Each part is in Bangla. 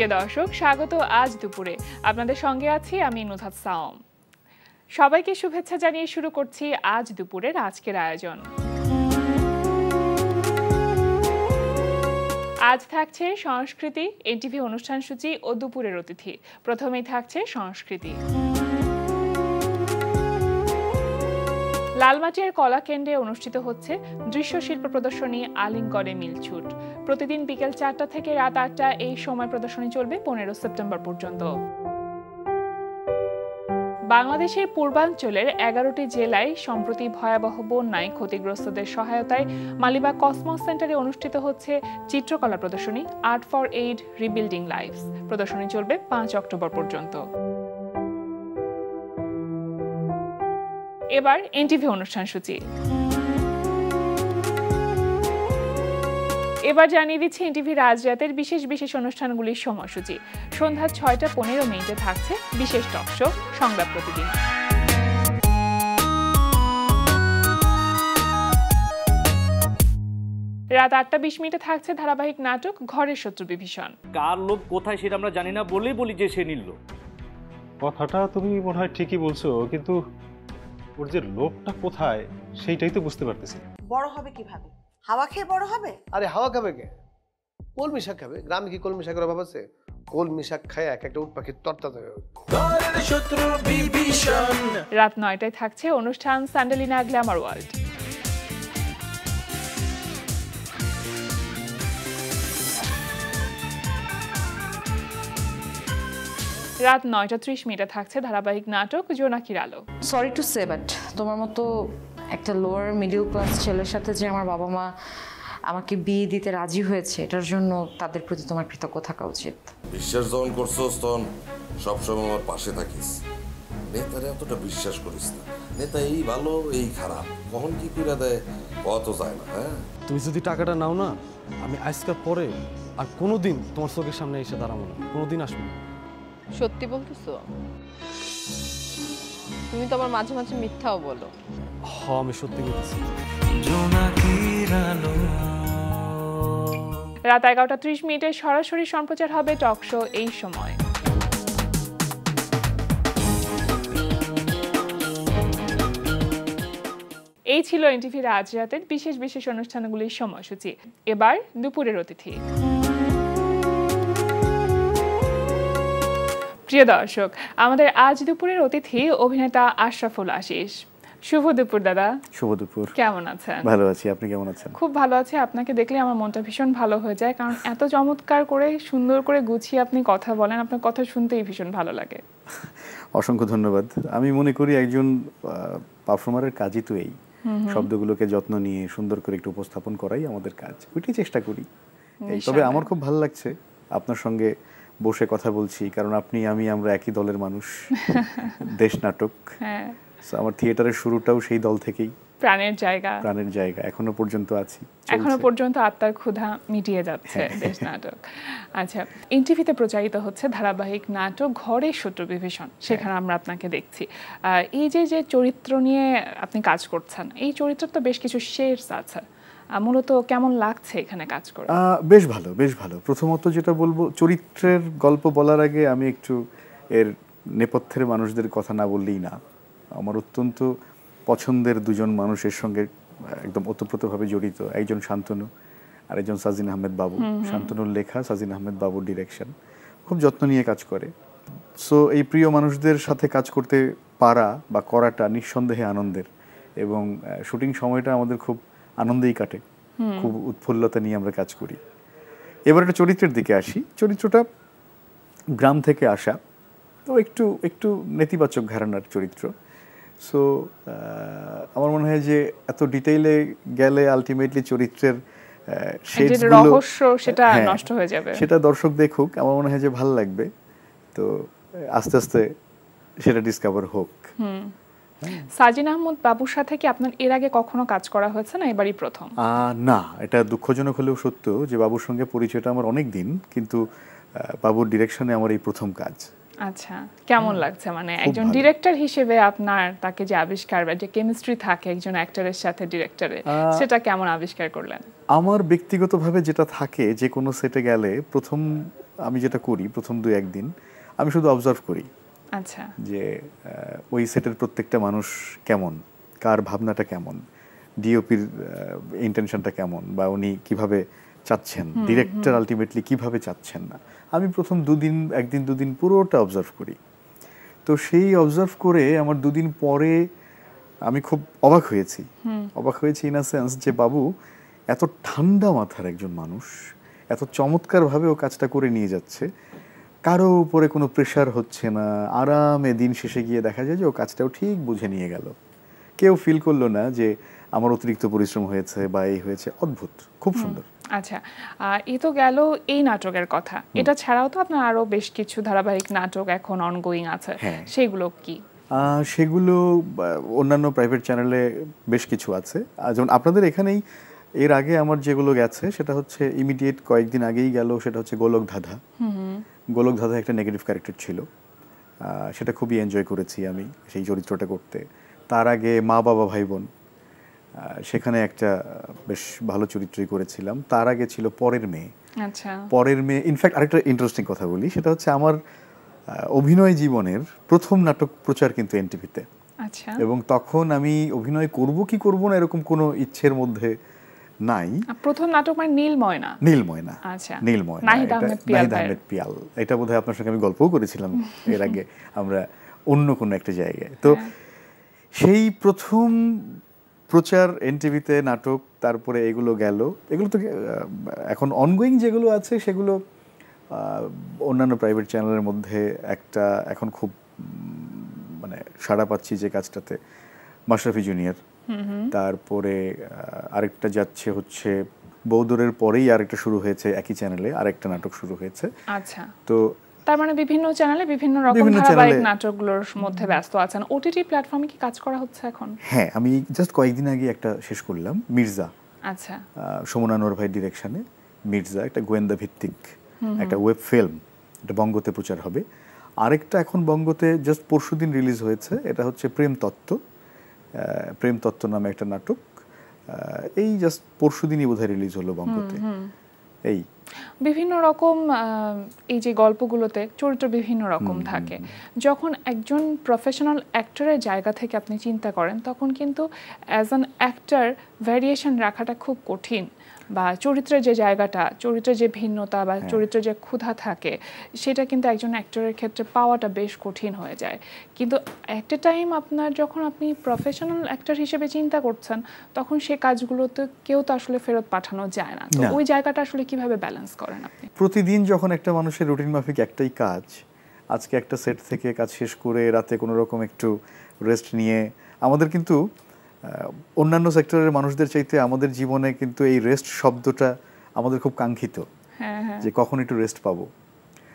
প্রিয় দর্শক, স্বাগত আজ দুপুরে। আপনাদের সঙ্গে আছি আমি নুহাত সাওম। সবাইকে শুভেচ্ছা জানিয়ে শুরু করছি আজ দুপুরের আজকের আয়োজন। আজ থাকছে সংস্কৃতি, এনটিভি অনুষ্ঠান সূচি ও দুপুরের অতিথি। প্রথমেই থাকছে সংস্কৃতি। লালমাটিয়ার কলাকেন্দ্রে অনুষ্ঠিত হচ্ছে দৃশ্যশিল্প প্রদর্শনী আলিঙ্গনে মিলছুট। প্রতিদিন বিকেল 4টা থেকে রাত 8টা এই সময় প্রদর্শনী চলবে 15 সেপ্টেম্বর পর্যন্ত। বাংলাদেশের পূর্বাঞ্চলের 11টি জেলায় সম্প্রতি ভয়াবহ বন্যায় ক্ষতিগ্রস্তদের সহায়তায় মালিবাগ কসমস সেন্টারে অনুষ্ঠিত হচ্ছে চিত্রকলা প্রদর্শনী art for aid rebuilding lives. প্রদর্শনী চলবে 5 অক্টোবর পর্যন্ত। এবার এনটিভি অনুষ্ঠান সূচি। এবার জানিয়ে দিচ্ছি এনটিভির আজ রাতের বিশেষ বিশেষ অনুষ্ঠানগুলির সময়সূচি। সন্ধ্যা 6টা 15 মিনিটে থাকছে বিশেষ টক শো সংবাদ প্রতিদিন। রাত 8টা 20 মিনিটে থাকছে ধারাবাহিক নাটক ঘরের শত্রু বিভীষণ। কার লোক কোথায় সেটা আমরা জানি না বলেই বলি যে সে নিল। কথাটা তুমি মনে হয় ঠিকই বলছো, কিন্তু ওর যে লোকটা কোথায় সেইটাই তো বুঝতে পারতেছি। বড় হবে কিভাবে? হাওয়া খেয়ে বড় হবে? আরে হাওয়া খাবে কে? কলমি শাক খাবে। গ্রামে কি কলমি শাকের অভাব আছে? কলমি শাক খায় এক একটা উট পাখির তরতাজা হয়ে ওঠে। রাত 9টায় থাকছে অনুষ্ঠান স্যান্ডেলিনা গ্ল্যামার ওয়ার্ল্ড। রাত 9টা 30 মিনিটে থাকছে ধারাবাহিক নাটক জোনাকির আলো। সরি টু সে বাট তোমার মতো একটা লোয়ার মিডল ক্লাস ছেলের সাথে যে আমার বাবা মা আমাকে বিয়ে দিতে রাজি হয়েছে, এটার জন্য তাদের প্রতি তোমার কৃতজ্ঞ থাকা উচিত। বিশ্বাস যখন করছোস তখন সবসময় আমার পাশে থাকিস। নেতারে এতটা বিশ্বাস করিস না। নেতা এই ভালো এই খারাপ, কখন কি করে দেয় কত যায় না। হ্যাঁ, তুমি যদি টাকাটা নাও না, আমি আজকে পরে আর কোনোদিন তোমার চোখের সামনে এসে দাঁড়াবো না, কোনোদিন আসবো না। সত্যি বলতেছো? তুমি তো আবার মাঝে মাঝে মিথ্যাও বলো। হ্যাঁ, আমি সত্যি বলতেছি। রাত 11টা 30 মিনিটে সরাসরি সম্প্রচার হবে টক শো এই সময়। এই ছিল এনটিভির আজ রাতের বিশেষ বিশেষ অনুষ্ঠানগুলির সময়সূচি। এবার দুপুরের অতিথি। প্রিয় দর্শক, আমাদের আজ দুপুরের অতিথি অভিনেতা আশরাফুল আশিস। শুভ দুপুর দাদা। শুভ দুপুর। কেমন আছেন? ভালো আছি, আপনি কেমন আছেন? খুব ভালো আছি। আপনাকে দেখলে আমার মনটা ভীষণ ভালো হয়ে যায়, কারণ এত চমৎকার করে সুন্দর করে গুছিয়ে আপনি কথা বলেন। আপনার কথা শুনতেই ভীষণ ভালো লাগে। অসংখ্য ধন্যবাদ। আমি মনে করি একজন পারফর্মারের কাজই তো এই শব্দগুলোকে যত্ন নিয়ে সুন্দর করে একটু উপস্থাপন করাই আমাদের কাজ, ওইটাই চেষ্টা করি। তবে আমার খুব ভালো লাগছে আপনার সঙ্গে বসে কথা বলছি, কারণ আপনি আমরা একই দলের মানুষ। দেশ নাটক, আমার থিয়েটারের শুরুটাও সেই দল থেকেই। প্রাণের জায়গা এখনো পর্যন্ত আছি, এখনো পর্যন্ত আত্মার ক্ষুধা মিটিয়ে যাচ্ছে দেশ নাটক। আচ্ছা, এনটিভিতে প্রচারিত হচ্ছে ধারাবাহিক নাটক ঘরের শত্রু বিভীষণ, সেখানে আমরা আপনাকে দেখছি। এই যে চরিত্র নিয়ে আপনি কাজ করছেন, এই চরিত্র তো বেশ কিছু শেডস আছে, মূলত কেমন লাগছে এখানে কাজ করে? বেশ ভালো। প্রথমত যেটা বলবো, চরিত্রের গল্প বলার আগে আমি একটু এর নেপথ্যের মানুষদের কথা না বললেই না। আমার অত্যন্ত পছন্দের দুজন মানুষের সঙ্গে একদম ওতপ্রোতভাবে জড়িত, একজন শান্তনু আর একজন সাজিন আহমেদ বাবু। শান্তনুর লেখা, সাজিন আহমেদ বাবুর ডিরেকশন, খুব যত্ন নিয়ে কাজ করে। সো এই প্রিয় মানুষদের সাথে কাজ করতে পারা বা করাটা নিঃসন্দেহে আনন্দের, এবং শুটিং সময়টা আমাদের খুব আনন্দেই কাটে, খুব উৎফুল্লতা নিয়ে আমরা কাজ করি। এবার একটা চরিত্রের দিকে আসি। চরিত্রটা গ্রাম থেকে আসা, তো একটু নেতিবাচক ঘরানার চরিত্র। সো আমার মনে হয় যে এত ডিটেইলে গেলে আলটিমেটলি চরিত্রের রহস্য সেটা নষ্ট হয়ে যাবে। সেটা দর্শক দেখুক, আমার মনে হয় যে ভালো লাগবে। তো আস্তে আস্তে সেটা ডিসকভার হোক। সাজিন আহমেদ বাবুর সাথে কি আপনার এর আগে কখনো কাজ করা হয়েছে না এবারই প্রথম? না, এটা দুঃখজনক হলেও সত্য যে বাবুর সঙ্গে পরিচয়টা আমার অনেক দিন, কিন্তু বাবুর ডিরেকশনে আমার এই প্রথম কাজ। আচ্ছা, কেমন লাগছে? মানে একজন ডিরেক্টর হিসেবে আপনার তাকে যে আবিষ্কার বা যে কেমিস্ট্রি থাকে একজন অ্যাক্টরের সাথে ডিরেক্টরের, সেটা কেমন আবিষ্কার করলেন? আমার ব্যক্তিগতভাবে যেটা থাকে, যে কোনো সেটে গেলে প্রথম আমি যেটা করি প্রথম 2-1 দিন আমি শুধু অবজার্ভ করি আচ্ছা যে ওই সেটের প্রত্যেকটা মানুষ কেমন, কার ভাবনাটা কেমন, ডিওপির ইন্টেনশনটা কেমন, বা উনি কিভাবে চাচ্ছেন, ডিরেক্টর আলটিমেটলি কিভাবে চাচ্ছেন না। আমি প্রথম 1 দিন পুরোটা অবজার্ভ করি। তো সেই অবজার্ভ করে আমার 2 দিন পরে আমি খুব অবাক হয়েছি ইন আ সেন্স যে বাবু এত ঠান্ডা মাথার একজন মানুষ, এত চমৎকারভাবে ও কাজটা করে নিয়ে যাচ্ছে, কারো উপরে কোনো প্রেশার হচ্ছে না, আরামে দিন শেষে গিয়ে দেখা যায় যে ও কাজটাও ঠিক বুঝে নিয়ে গেল। কেউ ফিল করলো না যে আমার অতিরিক্ত পরিশ্রম হয়েছে বা এই হয়েছে। অদ্ভুত, খুব সুন্দর। আচ্ছা, এই তো গেল এই নাটকের কথা। এটা ছাড়াও তো আপনার আরো বেশ কিছু ধারাবাহিক নাটক এখন অনগোয়িং আছে, সেগুলো কি? সেগুলো অন্যান্য প্রাইভেট চ্যানেলে বেশ কিছু আছে, যেমন আপনাদের এখানেই এর আগে আমার যেগুলো গেছে সেটা হচ্ছে ইমিডিয়েট কয়েকদিন আগেই গেল, সেটা হচ্ছে গোলক ধাঁধা। গোলক ধাঁধা একটা নেগেটিভ ক্যারেক্টার ছিল, সেটা খুবই এনজয় করেছি আমি সেই চরিত্রটা করতে। তার আগে মা বাবা ভাই বোন, সেখানে একটা বেশ ভালো চরিত্রই করেছিলাম। তার আগে ছিল পরের মেয়ে। আচ্ছা, পরের মেয়ে ইনফ্যাক্ট আরেকটা ইন্টারেস্টিং কথা বলি, সেটা হচ্ছে আমার অভিনয় জীবনের প্রথম নাটক প্রচার কিন্তু এনটিভিতে। আচ্ছা, এবং তখন আমি অভিনয় করব কি করব না এরকম কোনো ইচ্ছের মধ্যে নাই। প্রথম নাটক মানে নীলময়না। নীলময়না, আচ্ছা, নীলময়না, নাহিদ আহমেদ পিয়াল। এটা বোধহয় আপনার সঙ্গে আমি গল্পও করেছিলাম এর আগে আমরা অন্য কোনো একটা জায়গায়। তো সেই প্রথম প্রচার এনটিভিতে নাটক, তারপরে এগুলো গেল। এগুলো তো এখন অনগোয়িং যেগুলো আছে সেগুলো অন্যান্য প্রাইভেট চ্যানেলের মধ্যে একটা এখন খুব মানে সাড়া পাচ্ছি যে কাজটাতে, মাশরাফি জুনিয়র। তারপরে আরেকটা যাচ্ছে হচ্ছে বৌদরের পরেই আরেকটা শুরু হয়েছে একই চ্যানেলে, আরেকটা নাটক শুরু হয়েছে। আচ্ছা, তো তার মানে বিভিন্ন চ্যানেলে বিভিন্ন রকম ধারাবাহিক নাটকগুলোর মধ্যে ব্যস্ত আছেন। ওটিটি প্ল্যাটফর্মে কি কাজ করা হচ্ছে এখন? হ্যাঁ, আমি জাস্ট কয়েকদিন আগে একটা শেষ করলাম, মির্জা। আচ্ছা, সুমন আনোয়ার ভাই ডিরেকশনে মির্জা, একটা গোয়েন্দা ভিত্তিক একটা ওয়েব ফিল্ম, এটা বঙ্গতে প্রচার হবে। আরেকটা এখন বঙ্গতে জাস্ট পরশুদিন রিলিজ হয়েছে, এটা হচ্ছে প্রেম তত্ত্ব নামে একটা নাটক। এই জাস্ট পরশুদিনই বোধহয় রিলিজ হলো বঙ্গতে। এই বিভিন্ন রকম এই যে গল্পগুলোতে চরিত্র বিভিন্ন রকম থাকে। যখন একজন প্রফেশনাল অ্যাক্টরের জায়গা থেকে আপনি চিন্তা করেন, তখন কিন্তু অ্যাজ অ্যান অ্যাক্টর ভ্যারিয়েশন রাখাটা খুব কঠিন, বা চরিত্রের যে জায়গাটা, চরিত্রের যে ভিন্নতা বা চরিত্রের যে ক্ষুধা থাকে, সেটা কিন্তু একজন অ্যাক্টরের ক্ষেত্রে পাওয়াটা বেশ কঠিন হয়ে যায়। কিন্তু একটা টাইম আপনার যখন আপনি প্রফেশনাল অ্যাক্টর হিসেবে চিন্তা করছেন, তখন সে কাজগুলোতে কেউ তো আসলে ফেরত পাঠানো যায় না। তো ওই জায়গাটা আসলে কিভাবে ব্যালেন্স করেন আপনি? প্রতিদিন যখন একটা মানুষের রুটিন মাফিক একটাই কাজ, আজকে একটা সেট থেকে কাজ শেষ করে রাতে কোনো রকম একটু রেস্ট নিয়ে, আমাদের কিন্তু অন্যান্য সেক্টরের মানুষদের চাইতে আমাদের জীবনে কিন্তু এই রেস্ট শব্দটা আমাদের খুব কাঙ্ক্ষিত, যে কখন একটু রেস্ট পাবো।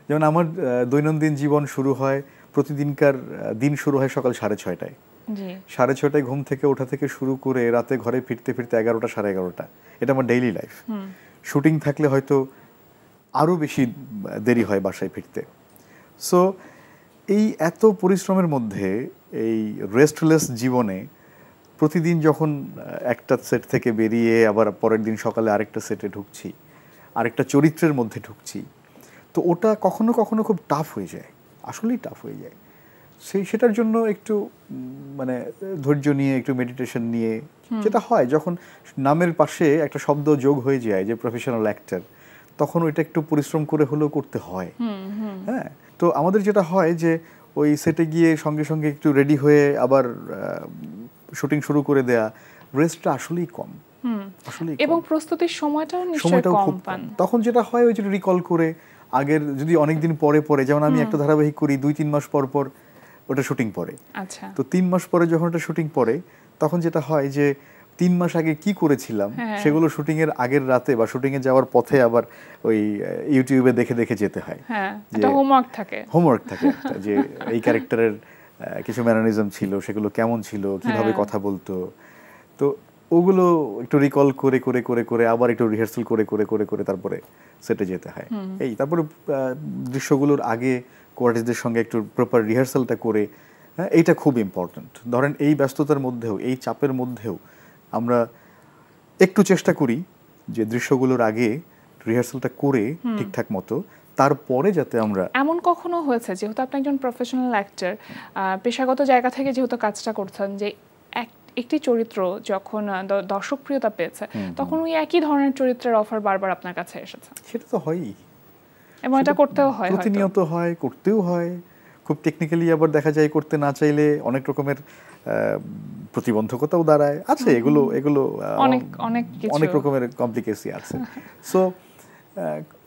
যেমন আমার দৈনন্দিন জীবন শুরু হয়, প্রতিদিনকার দিন শুরু হয় সকাল 6:30টায়। 6:30টায় ঘুম থেকে ওঠা থেকে শুরু করে রাতে ঘরে ফিরতে ফিরতে 11টা, 11:30। এটা আমার ডেইলি লাইফ। শুটিং থাকলে হয়তো আরও বেশি দেরি হয় বাসায় ফিরতে। সো এই এত পরিশ্রমের মধ্যে এই রেস্টলেস জীবনে প্রতিদিন যখন একটা সেট থেকে বেরিয়ে আবার পরের দিন সকালে আরেকটা সেটে ঢুকছি, আরেকটা চরিত্রের মধ্যে ঢুকছি, তো ওটা কখনো কখনো খুব টাফ হয়ে যায়, আসলেই টাফ হয়ে যায়। সেটার জন্য একটু মানে ধৈর্য নিয়ে, একটু মেডিটেশন নিয়ে, যেটা হয় যখন নামের পাশে একটা শব্দ যোগ হয়ে যায় যে প্রফেশনাল অ্যাক্টর, তখন ওইটা একটু পরিশ্রম করে হলেও করতে হয়। হ্যাঁ, তো আমাদের যেটা হয় যে ওই সেটে গিয়ে সঙ্গে সঙ্গে একটু রেডি হয়ে আবার শুটিং শুরু করে দেয়া, রেস্টটা আসলেই কম, আসলেই এবং প্রস্তুতির সময়টাও নিশ্চয়ই কম পান। তখন যেটা হয় ওই যে রিকল করে আগের, যদি অনেকদিন পরে যেমন আমি একটা ধারাবাহিক করি 2-3 মাস পর ওটা শুটিং পরে। আচ্ছা, তো 3 মাস পরে যখন ওটা শুটিং পরে, তখন যেটা হয় যে 3 মাস আগে কি করেছিলাম সেগুলো শুটিং এর আগের রাতে বা শুটিং এ যাওয়ার পথে আবার ওই ইউটিউবে দেখে দেখে যেতে হয়। এটা হোমওয়ার্ক থাকে একটা, যে এই ক্যারেক্টারের কিছু ম্যানারিজম ছিল, সেগুলো কেমন ছিল, কিভাবে কথা বলতো, তো ওগুলো একটু রিকল করে করে করে করে আবার একটু রিহার্সাল করে করে করে করে তারপরে সেটে যেতে হয়। এই তারপরে দৃশ্যগুলোর আগে কোয়ার্টিস্টদের সঙ্গে একটু প্রপার রিহার্সালটা করে, এইটা খুব ইম্পর্ট্যান্ট। ধরেন এই ব্যস্ততার মধ্যেও, এই চাপের মধ্যেও আমরা একটু চেষ্টা করি যে দৃশ্যগুলোর আগে রিহার্সালটা করে ঠিকঠাক মতো তারপরে যাতে আমরা এমন কখনো হয়েছে, যেহেতু আপনি একজন প্রফেশনাল অ্যাক্টর, পেশাগত জায়গা থেকে যেহেতু কাজটা করছেন, যে একটি চরিত্র যখন দর্শকপ্রিয়তা পেয়েছে তখন ওই একই ধরনের চরিত্রের অফার বারবার আপনার কাছে এসেছে? সেটা তো হয়ই, এবং এটা করতেও হয়, প্রতিনিয়ত হয়, করতেও হয়। খুব টেকনিক্যালি আবার দেখা যায় করতে না চাইলে অনেক রকমের প্রতিবন্ধকতাও দাঁড়ায় আছে, এগুলো অনেক রকমের কমপ্লিকেসি আছে। সো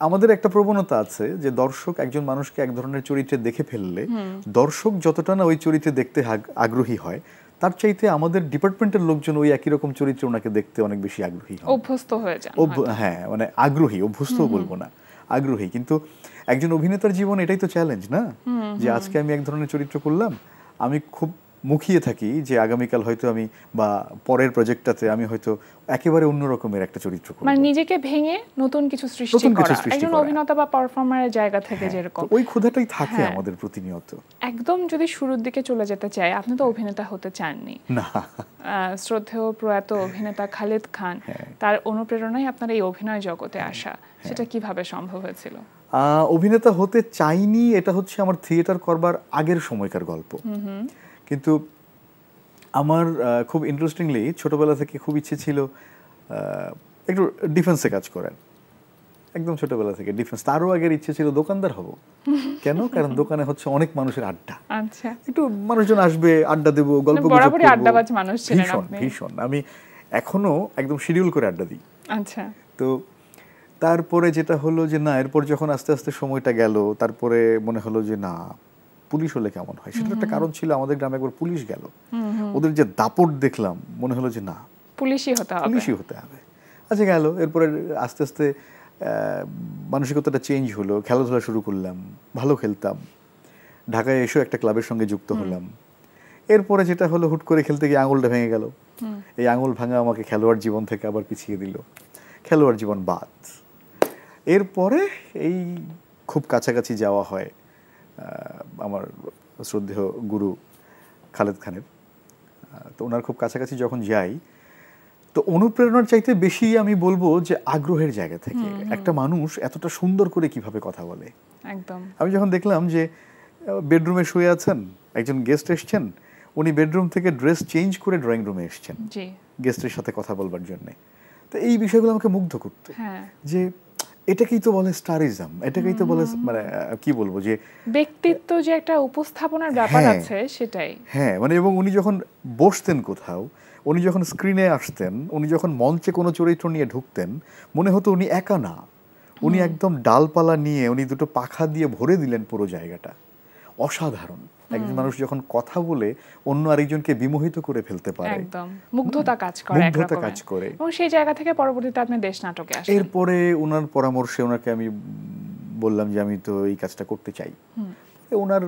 আমাদের একটা প্রবণতা আছে যে দর্শক একজন মানুষকে এক ধরনের চরিত্রে দেখে ফেললে দর্শক যতটা না ওই চরিত্রে দেখতে আগ্রহী হয়, তার চাইতে আমাদের ডিপার্টমেন্টের লোকজন ওই একই রকম চরিত্রে ওনাকে দেখতে অনেক বেশি আগ্রহী হয়, অভ্যস্ত হয়ে যায়। হ্যাঁ, মানে আগ্রহী, অভ্যস্তও বলবো না, আগ্রহী। কিন্তু একজন অভিনেতার জীবন এটাই তো চ্যালেঞ্জ না, যে আজকে আমি এক ধরনের চরিত্র করলাম, আমি খুব মুখিয়ে থাকি যে আগামীকাল হয়তো আমি বা পরের প্রজেক্টটাতে আমি হয়তো একেবারে অন্য রকমের একটা চরিত্র করব, মানে নিজেকে ভেঙে নতুন কিছু সৃষ্টি করা, একজন অভিনেতা বা পারফর্মারের জায়গা থেকে যেরকম ওই ক্ষুধাটাই থাকে আমাদের প্রতিনিয়ত। একদম যদি শুরুর দিকে চলে যেতে চাই, আপনি তো অভিনেতা হতে চাননি না। শ্রদ্ধেয় প্রয়াত অভিনেতা খালেদ খান, তার অনুপ্রেরণায় আপনার এই অভিনয় জগতে আসা, সেটা কিভাবে সম্ভব হয়েছিল? অভিনেতা হতে চাইনি, এটা হচ্ছে আমার থিয়েটার করবার আগের সময়কার গল্প। কিন্তু আমার খুব ইন্টারেস্টিংলি ছোটবেলা থেকে খুব ইচ্ছে ছিল একটু ডিফেন্সে কাজ করার, একদম ছোটবেলা থেকে ডিফেন্স। তারও আগের ইচ্ছে ছিল দোকানদার হব। কেন? কারণ দোকানে হচ্ছে অনেক মানুষের আড্ডা, আচ্ছা, একটু মানুষজন আসবে, আড্ডা দেবো, গল্প বরাবরই আড্ডাবাজ মানুষ ছিলেন আপনি। ভীষণ, আমি এখনো একদম শিডিউল করে আড্ডা দিই। আচ্ছা। তো তারপরে যেটা হলো যে না, এরপর যখন আস্তে আস্তে সময়টা গেল, তারপরে মনে হলো যে না, পুলিশ হলে কেমন হয়। সেটা একটা কারণ ছিল, আমাদের গ্রামে একবার পুলিশ গেল, ওদের যে দাপট দেখলাম, মনে হলো যে না, পুলিশই হতে হবে। আচ্ছা, গেল। এরপরে আস্তে আস্তে মানসিকতাটা চেঞ্জ হলো, খেলাধুলা শুরু করলাম, ভালো খেলতাম, ঢাকায় এসেও একটা ক্লাবের সঙ্গে যুক্ত হলাম। এরপরে যেটা হলো, হুট করে খেলতে গিয়ে আঙুলটা ভেঙে গেল। এই আঙুল ভাঙা আমাকে খেলোয়াড় জীবন থেকে আবার পিছিয়ে দিল, খেলোয়াড় জীবন বাদ। এরপরে এই খুব কাছাকাছি যাওয়া হয় আমার শ্রদ্ধেয় গুরু খালেদ খানের। তো ওনার খুব কাছাকাছি যখন যাই, তো অনুপ্রেরণার চাইতে বেশি আমি বলবো যে আগ্রহের জায়গা থেকে। একটা মানুষ এতটা সুন্দর করে কিভাবে কথা বলে, একদম। আমি যখন দেখলাম যে বেডরুমে শুয়ে আছেন, একজন গেস্ট এসছেন, উনি বেডরুম থেকে ড্রেস চেঞ্জ করে ড্রয়িং রুমে এসছেন গেস্টের সাথে কথা বলবার জন্য। তো এই বিষয়গুলো আমাকে মুগ্ধ করতো, যে এটাকেই তো বলে স্টারিজম, এটাকেই তো বলে, মানে কি বলবো, যে ব্যক্তিত্ব, যে একটা উপস্থাপনার ব্যাপার আছে, সেটাই। হ্যাঁ, মানে এবং উনি যখন বসতেন কোথাও, উনি যখন স্ক্রিনে আসতেন, উনি যখন মঞ্চে কোনো চরিত্র নিয়ে ঢুকতেন, মনে হতো উনি একা না, উনি একদম ডালপালা নিয়ে উনি দুটো পাখা দিয়ে ভরে দিলেন পুরো জায়গাটা। অসাধারণ একজন মানুষ যখন কথা বলে অন্য আরেকজনকে বিমোহিত করে ফেলতে পারে, একদম মুগ্ধতা কাজ করে। এবং সেই জায়গা থেকে পরবর্তীতে আপনি দেশ নাটকে আসেন। এরপরে ওনার পরামর্শে ওনাকে আমি বললাম যে আমি তো এই কাজটা করতে চাই। ওনার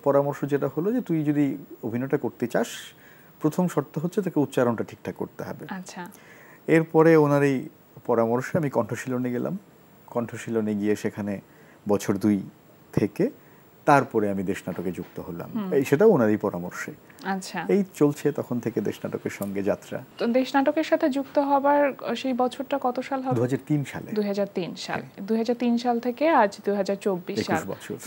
পরামর্শ যেটা হলো যে তুই যদি অভিনয়টা করতে চাস, প্রথম শর্ত হচ্ছে তাকে উচ্চারণটা ঠিকঠাক করতে হবে। আচ্ছা। এরপরে ওনার এই পরামর্শে আমি কণ্ঠশীলনে গেলাম। কণ্ঠশীলনে গিয়ে সেখানে বছর 2 থেকে তারপরে আমি দেশ নাটকে যুক্ত হলাম, সেটাও ওনারই পরামর্শে। আচ্ছা, এই চলছে তখন থেকে দেশ নাটকের সঙ্গে যাত্রা। তো দেশ নাটকের সাথে যুক্ত হবার সেই বছরটা কত সাল হবে? 2003 সালে। 2003 সাল। 2003 সাল থেকে আজ 2024 সাল,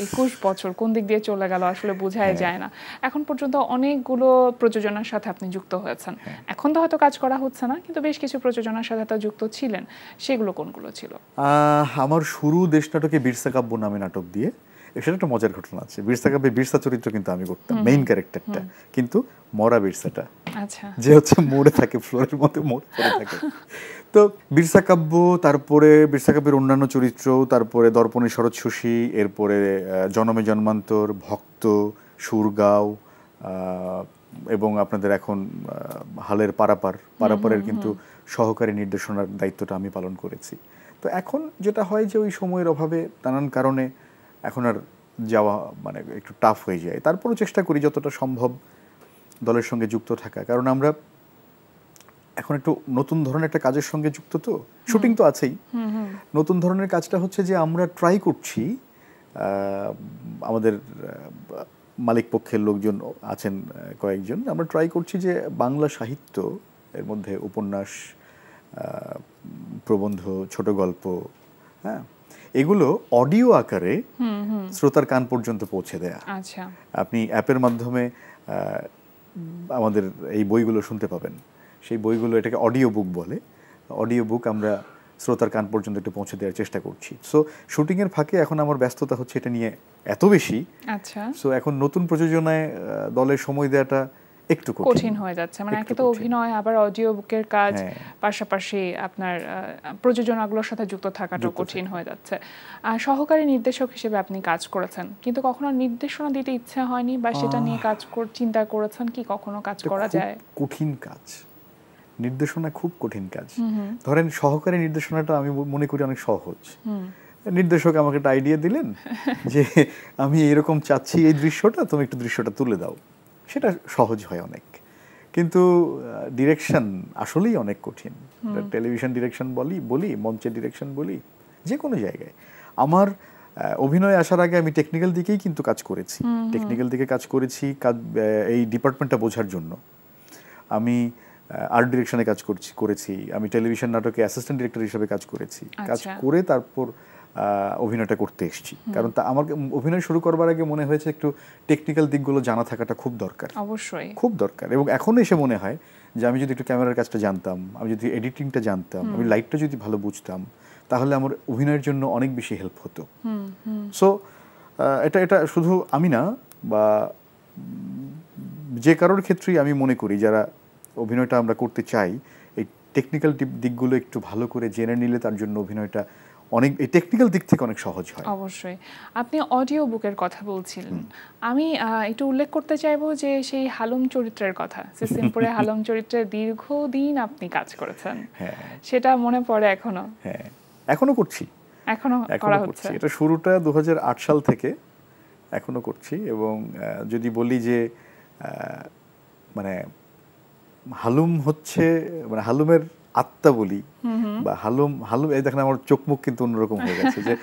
21 বছর কোন দিক দিয়ে চলে গেল আসলে বোঝাই যায় না। এখন পর্যন্ত অনেকগুলো প্রযোজনার সাথে আপনি যুক্ত হয়েছেন। এখন তো হয়তো কাজ করা হচ্ছে না, কিন্তু বেশ কিছু প্রযোজনার সাথে তো যুক্ত ছিলেন। সেগুলো কোনগুলো ছিল? আমার শুরু দেশ নাটকে বিরসা কাব্য নামে নাটক দিয়ে। সেটা একটা মজার ঘটনা আছে। বিরসা কাব্যে বিরসা চরিত্র কিন্তু আমি করতাম, মেইন ক্যারেক্টারটা, কিন্তু মরা বিরসাটা, আচ্ছা, যে হচ্ছে মরে থাকে, ফ্লোরের মধ্যে মরে পড়ে থাকে। তো বিরসা কাব্য, তারপরে বিরসা কাব্যের অন্যান্য চরিত্র, তারপরে দর্পণে শরৎ শশী, এরপরে জনমে জন্মান্তর, ভক্ত, সুরগাঁও, এবং আপনাদের এখন হালের পারাপারের কিন্তু সহকারী নির্দেশনার দায়িত্বটা আমি পালন করেছি। তো এখন যেটা হয় যে ওই সময়ের অভাবে নানান কারণে এখন আর যাওয়া মানে একটু টাফ হয়ে যায়। তারপরও চেষ্টা করি যতটা সম্ভব দলের সঙ্গে যুক্ত থাকা, কারণ আমরা এখন একটু নতুন ধরনের একটা কাজের সঙ্গে যুক্ত, তো শুটিং তো আছেই। নতুন ধরনের কাজটা হচ্ছে যে আমরা ট্রাই করছি, আমাদের মালিক পক্ষের লোকজন আছেন কয়েকজন, আমরা ট্রাই করছি যে বাংলা সাহিত্য, এর মধ্যে উপন্যাস, প্রবন্ধ, ছোট গল্প, হ্যাঁ, এগুলো অডিও আকারে শ্রোতার কান পর্যন্ত পৌঁছে দেয়া। আচ্ছা, আপনি অ্যাপের মাধ্যমে আমাদের এই বইগুলো শুনতে পাবেন। সেই বইগুলো, এটাকে অডিও বুক বলে, অডিও বুক আমরা শ্রোতার কান পর্যন্ত একটু পৌঁছে দেওয়ার চেষ্টা করছি। সো শুটিংয়ের ফাঁকে এখন আমার ব্যস্ততা হচ্ছে এটা নিয়ে এত বেশি। আচ্ছা, সো এখন নতুন প্রযোজনায় দলের সময় দেওয়াটা একটু কঠিন হয়ে যাচ্ছে। মানে একে তো অভিনয়, আবার অডিও বুকের কাজ, পাশাপাশি আপনার প্রযোজনাগুলোর সাথে যুক্ত থাকাটা কঠিন হয়ে যাচ্ছে। সহকারী নির্দেশক হিসেবে আপনি কাজ করেছেন, কিন্তু কখনো নির্দেশনা দিতে ইচ্ছা হয়নি বা সেটা নিয়ে চিন্তা করেছেন কি কখনো কাজ করা যায়? কঠিন কাজ, নির্দেশনা খুব কঠিন কাজ। ধরেন সহকারী নির্দেশনাটা আমি মনে করি অনেক সহজ। নির্দেশক আমাকে একটা আইডিয়া দিলেন যে আমি এরকম চাচ্ছি এই দৃশ্যটা, তুমি একটু দৃশ্যটা তুলে দাও, সেটা সহজ হয় অনেক। কিন্তু ডিরেকশন আসলেই অনেক কঠিন। টেলিভিশন ডিরেকশন বলি, মঞ্চের ডিরেকশন বলি, যে কোনো জায়গায়। আমার অভিনয় আসার আগে আমি টেকনিক্যাল দিকেই কিন্তু কাজ করেছি, টেকনিক্যাল দিকে কাজ করেছি, এই ডিপার্টমেন্টটা বোঝার জন্য। আমি আর্ট ডিরেকশনে কাজ করেছি, আমি টেলিভিশন নাটকে অ্যাসিস্ট্যান্ট ডিরেক্টর হিসেবে কাজ করেছি। কাজ করে তারপর অভিনয়টা করতে এসেছি, কারণ আমার অভিনয় শুরু করবার আগে মনে হয়েছে একটু টেকনিক্যাল দিকগুলো জানা থাকাটা খুব দরকার, অবশ্যই খুব দরকার। এবং এখন এসে মনে হয় যে আমি যদি একটু ক্যামেরার কাজটা জানতাম, আমি যদি এডিটিংটা জানতাম, আমি লাইটটা যদি ভালো বুঝতাম, তাহলে আমার অভিনয়ের জন্য অনেক বেশি হেল্প হতো। সো এটা শুধু আমি না, বা যে কারোর ক্ষেত্রেই আমি মনে করি যারা অভিনয়টা আমরা করতে চাই, এই টেকনিক্যাল দিকগুলো একটু ভালো করে জেনে নিলে তার জন্য অভিনয়টা অনেক, এই টেকনিক্যাল দিক থেকে অনেক সহজ হয়। অবশ্যই। আপনি অডিও বুকের কথা বলছিলেন, আমি একটু উল্লেখ করতে চাইবো যে সেই হালুম চরিত্রের কথা, সিম্পলে হালুম চরিত্রের দীর্ঘদিন আপনি কাজ করেছেন। সেটা মনে পড়ে এখনো? হ্যাঁ, এখনো করছি, এখনো করা হচ্ছে। এটা শুরুটা 2008 সাল থেকে এখনো করছি। এবং যদি বলি যে মানে হালুম হচ্ছে, মানে হালুমের আত্মা বলি, বা হালুম এই দেখেন আমার চোখ মুখ কিন্তু অন্যরকম হয়ে গেছে, যে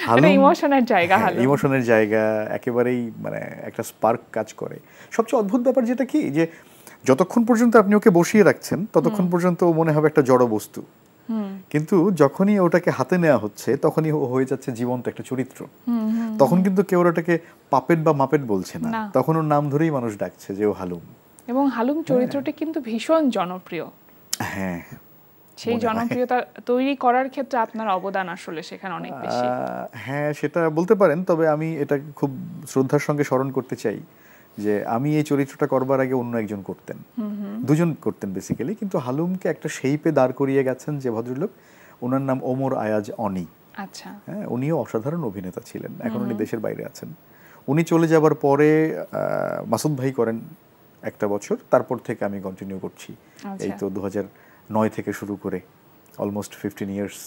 হালুম ইমোশনের জায়গা, ইমোশনের জায়গা একেবারেই, মানে একটা স্পার্ক কাজ করে। সবচেয়ে অদ্ভুত ব্যাপার যেটা কি, যে যতক্ষণ পর্যন্ত আপনি ওকে বসিয়ে রাখছেন ততক্ষণ পর্যন্ত ও মনে হবে একটা জড় বস্তু, কিন্তু যখনই ওটাকে হাতে নেওয়া হচ্ছে তখনই ও হয়ে যাচ্ছে জীবন্ত একটা চরিত্র। তখন কিন্তু কেউ ওটাকে পাপেট বা মাপেট বলছে না, তখন ওর নাম ধরেই মানুষ ডাকছে যে ও হালুম। এবং হালুম চরিত্রটি কিন্তু ভীষণ জনপ্রিয়। হ্যাঁ, সেই জনপ্রিয়তা তৈরি করার ক্ষেত্রে আপনার অবদান আসলে সেখানে অনেক বেশি। হ্যাঁ, সেটা বলতে পারেন। তবে আমি এটা খুব শ্রদ্ধার সঙ্গে স্মরণ করতে চাই যে আমি এই চরিত্রটা করবার আগে অন্য একজন করতেন, দুজন করতেন বেসিক্যালি, কিন্তু হালুমকে একটা শেপে দাঁড় করিয়ে গেছেন যে ভদ্রলোক, ওনার নাম ওমর আয়াজ অনি। আচ্ছা, হ্যাঁ, উনিও অসাধারণ অভিনেতা ছিলেন, এখন উনি দেশের বাইরে আছেন। উনি চলে যাবার পরে মাসুদ ভাই করেন একটা বছর, তারপর থেকে আমি কন্টিনিউ করছি। এই তো 2009 থেকে শুরু করে অলমোস্ট 15 ইয়ার্স।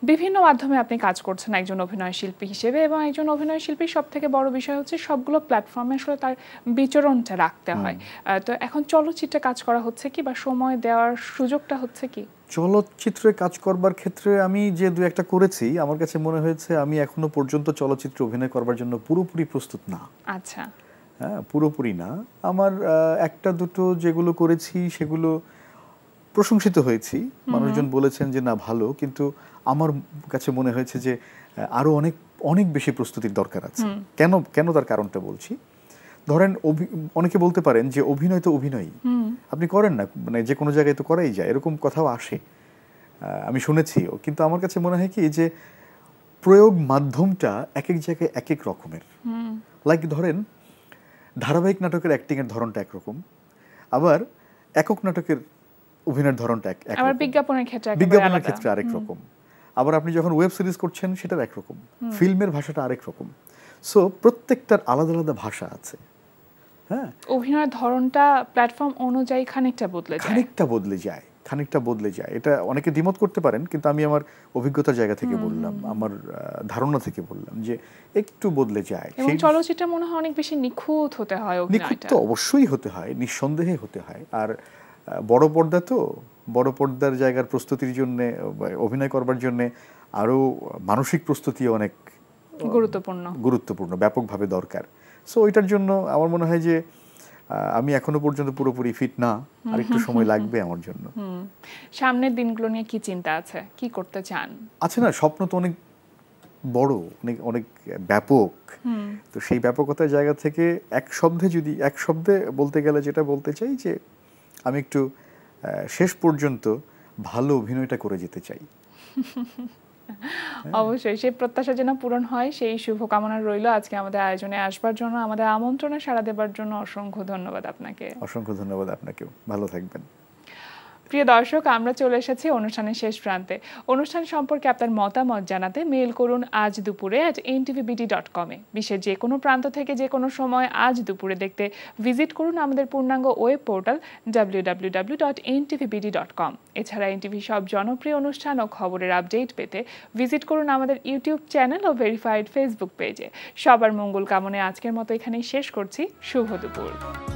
বিভিন্ন মাধ্যমে আপনি কাজ করছেন একজন অভিনয় শিল্পী হিসেবে, এবং একজন অভিনয় শিল্পীর সব থেকে বড় বিষয় হচ্ছে সবগুলো প্ল্যাটফর্মে আসলে তার বিচরণটা রাখতে হয়। তো এখন চলচ্চিত্রে কাজ করা হচ্ছে কি, বা সময় দেওয়ার সুযোগটা হচ্ছে কি? চলচ্চিত্রে কাজ করবার ক্ষেত্রে আমি যে দু একটা করেছি, আমার কাছে মনে হয়েছে আমি এখনো পর্যন্ত চলচ্চিত্রে অভিনয় করবার জন্য পুরোপুরি প্রস্তুত না। আচ্ছা, হ্যাঁ, পুরোপুরি না। আমার একটা দুটো যেগুলো করেছি সেগুলো প্রশংসিত হয়েছি, মানুষজন বলেছেন যে না ভালো, কিন্তু আমার কাছে মনে হয়েছে যে আরো অনেক অনেক বেশি প্রস্তুতির দরকার আছে। কেন তার কারণটা বলছি। ধরেন অনেকে বলতে পারেন যে অভিনয় তো অভিনয়, আপনি করেন না, মানে যে কোনো জায়গায় তো করাই যায়, এরকম কথাও আসে, আমি শুনেছিও। কিন্তু আমার কাছে মনে হয় কি যে প্রয়োগ মাধ্যমটা এক এক জায়গায় এক এক রকমের। লাইক ধরেন ধারাবাহিক নাটকের অ্যাক্টিংয়ের ধরনটা একরকম, আবার একক নাটকের অভিনয়ের ধরনটা আবার বিজ্ঞাপনের ক্ষেত্রে আরেক রকম, আবার আপনি যখন ওয়েব সিরিজ করছেন সেটার একরকম, ফিল্মের ভাষাটা আরেক রকম। সো প্রত্যেকটার আলাদা আলাদা ভাষা আছে। হ্যাঁ, অভিনয়ের ধরনটা প্ল্যাটফর্ম অনুযায়ী খানিকটা বদলে যায়। এটা অনেকে দ্বিমত করতে পারেন, কিন্তু আমি আমার অভিজ্ঞতার জায়গা থেকে বললাম, আমার ধারণা থেকে বললাম যে একটু বদলে যায়। এবং চলচ্চিত্রে মনে হয় অনেক বেশি নিখুঁত হতে হয়, নিখুঁত তো অবশ্যই হতে হয়, নিঃসন্দেহে হতে হয়। আর বড় পর্দার জায়গার প্রস্তুতির জন্য, অভিনয় করবার জন্য আরো মানসিক প্রস্তুতি অনেক গুরুত্বপূর্ণ, ব্যাপকভাবে দরকার। সো ওইটার জন্য আমার মনে হয় যে আমি এখনো পর্যন্ত পুরোপুরি ফিট না, আর একটু সময় লাগবে আমার জন্য। সামনের দিনগুলো নিয়ে কি চিন্তা আছে, কি করতে চান? আছে না, স্বপ্ন তো অনেক বড়, অনেক অনেক ব্যাপক। তো সেই ব্যাপকতার জায়গা থেকে এক শব্দে বলতে গেলে যেটা বলতে চাই যে আমি একটু শেষ পর্যন্ত ভালো অভিনয়টা করে যেতে চাই। অবশ্যই সেই প্রত্যাশা যেন পূরণ হয় সেই শুভকামনা রইল। আজকে আমাদের আয়োজনে আসবার জন্য, আমাদের আমন্ত্রণে সাড়া দেবার জন্য অসংখ্য ধন্যবাদ আপনাকে। অসংখ্য ধন্যবাদ আপনাকেও, ভালো থাকবেন। প্রিয় দর্শক, আমরা চলে এসেছি অনুষ্ঠানের শেষ প্রান্তে। অনুষ্ঠান সম্পর্কে আপনার মতামত জানাতে মেইল করুন আজ দুপুরে @ntvbd.com এ। বিশ্বের যে কোনো প্রান্ত থেকে যে কোনো সময় আজ দুপুরে দেখতে ভিজিট করুন আমাদের পূর্ণাঙ্গ ওয়েব পোর্টাল www.ntvbd.com। এছাড়া এনটিভি সব জনপ্রিয় অনুষ্ঠান ও খবরের আপডেট পেতে ভিজিট করুন আমাদের ইউটিউব চ্যানেল ও ভেরিফাইড ফেসবুক পেজে। সবার মঙ্গল কামনায় আজকের মতো এখানেই শেষ করছি। শুভ দুপুর।